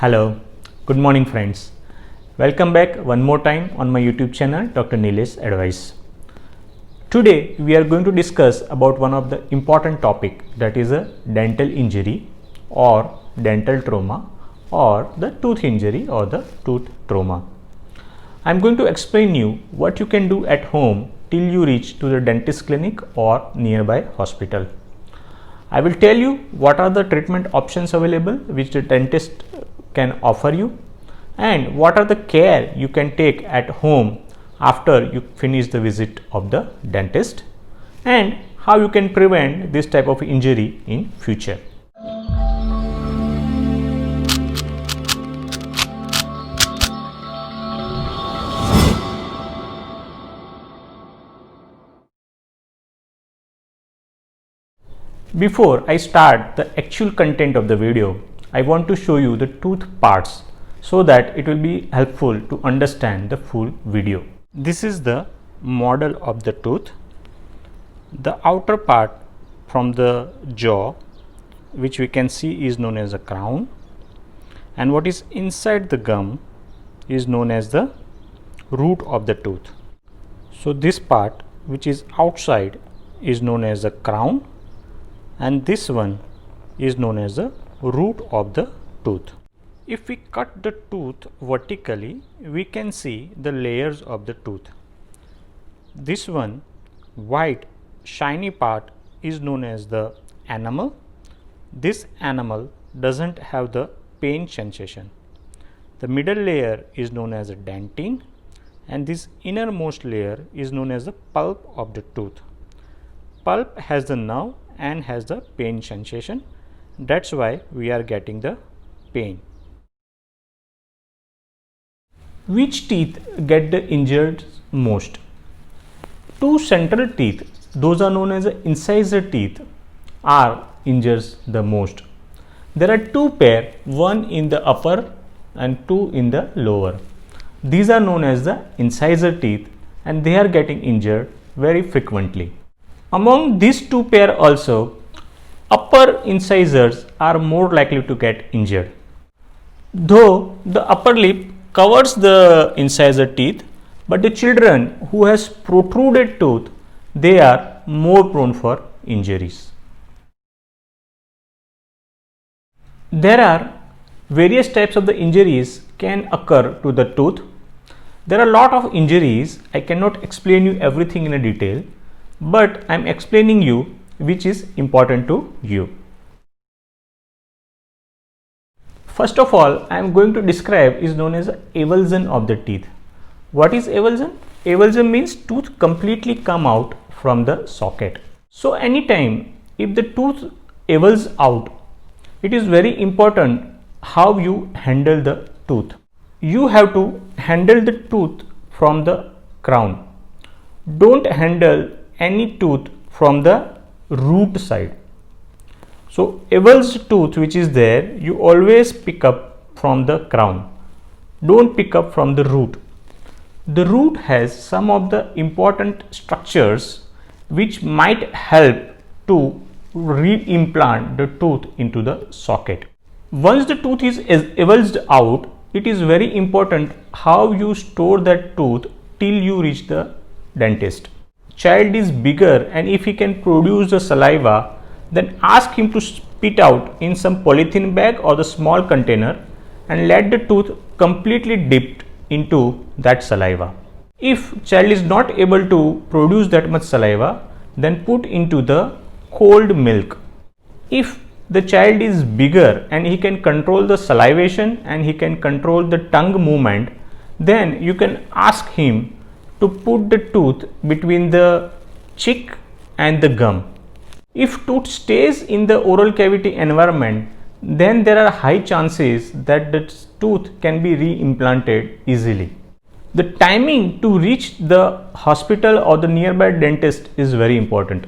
Hello, good morning friends. Welcome back one more time on my YouTube channel Dr.Nilesh Advice. Today we are going to discuss about one of the important topic, that is a dental injury or dental trauma or the tooth injury or the tooth trauma. I am going to explain you what you can do at home till you reach to the dentist clinic or nearby hospital. I will tell you what are the treatment options available which the dentist can offer you, and what are the care you can take at home after you finish the visit of the dentist, and how you can prevent this type of injury in future. Before I start the actual content of the video, I want to show you the tooth parts so that it will be helpful to understand the full video. This is the model of the tooth. The outer part from the jaw, which we can see, is known as a crown, and what is inside the gum is known as the root of the tooth. So this part which is outside is known as the crown, and this one is known as the root of the tooth. If we cut the tooth vertically, we can see the layers of the tooth. This one white shiny part is known as the enamel. This enamel doesn't have the pain sensation. The middle layer is known as a dentine, and this innermost layer is known as the pulp of the tooth. Pulp has the nerve and has the pain sensation. That's why we are getting the pain. Which teeth get the injured most? Two central teeth, those are known as the incisor teeth, are injures the most. There are two pair, one in the upper and two in the lower. These are known as the incisor teeth, and they are getting injured very frequently. Among these two pair also, upper incisors are more likely to get injured. Though the upper lip covers the incisor teeth, but the children who has protruded tooth, they are more prone for injuries. There are various types of the injuries can occur to the tooth. There are a lot of injuries. I cannot explain you everything in a detail, but I am explaining you which is important to you. First of all, I am going to describe is known as avulsion of the teeth. What is avulsion? Avulsion means tooth completely come out from the socket. So anytime if the tooth avulses out, it is very important how you handle the tooth. You have to handle the tooth from the crown. Don't handle any tooth from the root side. So avulsed tooth which is there, you always pick up from the crown. Don't pick up from the root. The root has some of the important structures which might help to re-implant the tooth into the socket. Once the tooth is avulsed out, it is very important how you store that tooth till you reach the dentist. Child is bigger, and if he can produce the saliva, then ask him to spit out in some polythene bag or the small container and let the tooth completely dipped into that saliva. If child is not able to produce that much saliva, then put into the cold milk. If the child is bigger and he can control the salivation and he can control the tongue movement, then you can ask him to put the tooth between the cheek and the gum. If tooth stays in the oral cavity environment, then there are high chances that the tooth can be re-implanted easily. The timing to reach the hospital or the nearby dentist is very important.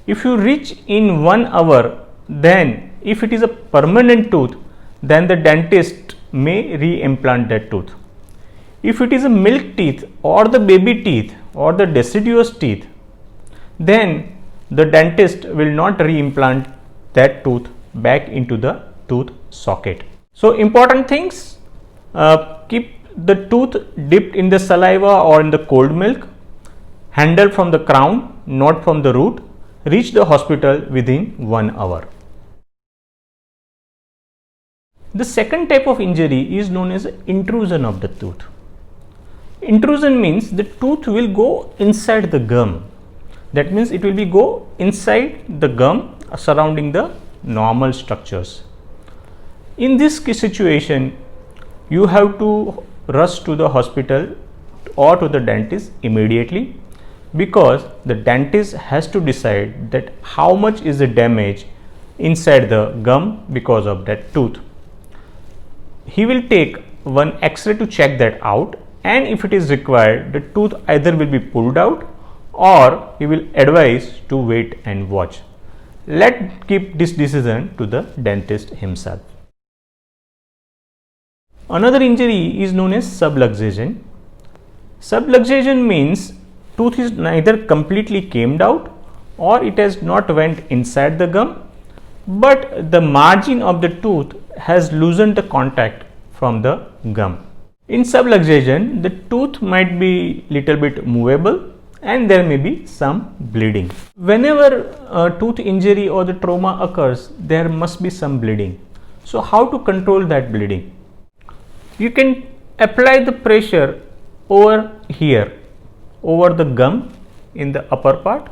If you reach in 1 hour, then if it is a permanent tooth, then the dentist may re-implant that tooth. If it is a milk teeth or the baby teeth or the deciduous teeth, then the dentist will not re-implant that tooth back into the tooth socket. So important things, keep the tooth dipped in the saliva or in the cold milk, handle from the crown, not from the root, reach the hospital within 1 hour. The second type of injury is known as intrusion of the tooth. Intrusion means the tooth will go inside the gum. That means it will be go inside the gum surrounding the normal structures. In this situation, you have to rush to the hospital or to the dentist immediately, because the dentist has to decide that how much is the damage inside the gum because of that tooth. He will take one X-ray to check that out, and if it is required, the tooth either will be pulled out or he will advise to wait and watch. Let's keep this decision to the dentist himself. Another injury is known as subluxation. Subluxation means tooth is neither completely came out or it has not went inside the gum, but the margin of the tooth has loosened the contact from the gum. In subluxation, the tooth might be little bit movable and there may be some bleeding. Whenever a tooth injury or the trauma occurs, there must be some bleeding. So how to control that bleeding? You can apply the pressure over here, over the gum in the upper part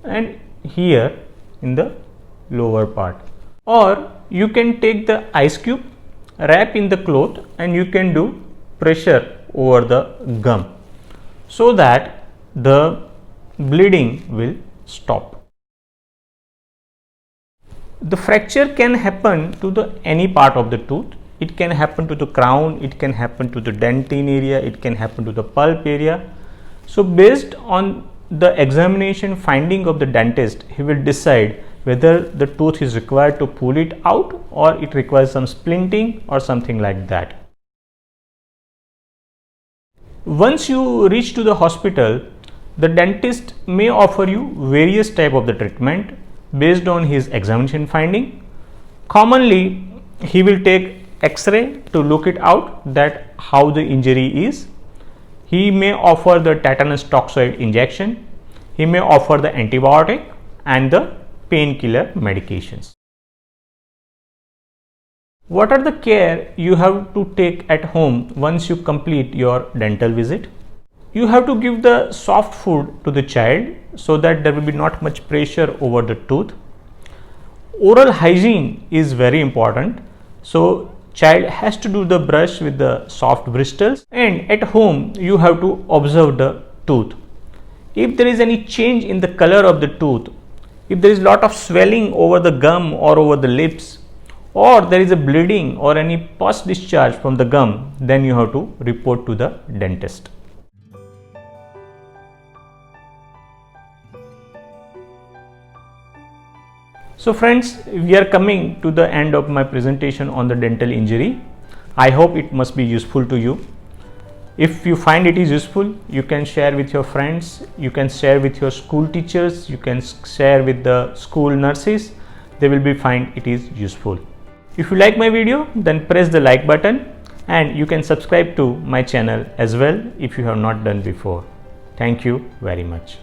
and here in the lower part, or you can take the ice cube, wrap in the cloth and you can do pressure over the gum so that the bleeding will stop. The fracture can happen to any part of the tooth. It can happen to the crown, it can happen to the dentine area, it can happen to the pulp area. So based on the examination finding of the dentist, he will decide whether the tooth is required to pull it out or it requires some splinting or something like that. Once you reach to the hospital, the dentist may offer you various type of the treatment based on his examination finding. Commonly, he will take X-ray to look it out that how the injury is. He may offer the tetanus toxoid injection. He may offer the antibiotic and the painkiller medications. What are the care you have to take at home once you complete your dental visit? You have to give the soft food to the child so that there will be not much pressure over the tooth. Oral hygiene is very important. So child has to do the brush with the soft bristles, and at home you have to observe the tooth. If there is any change in the color of the tooth, if there is lot of swelling over the gum or over the lips, or there is a bleeding or any pus discharge from the gum, then you have to report to the dentist. So friends, we are coming to the end of my presentation on the dental injury. I hope it must be useful to you. If you find it is useful, you can share with your friends, you can share with your school teachers, you can share with the school nurses. They will be find it is useful. If you like my video, then press the like button, and you can subscribe to my channel as well if you have not done before. Thank you very much.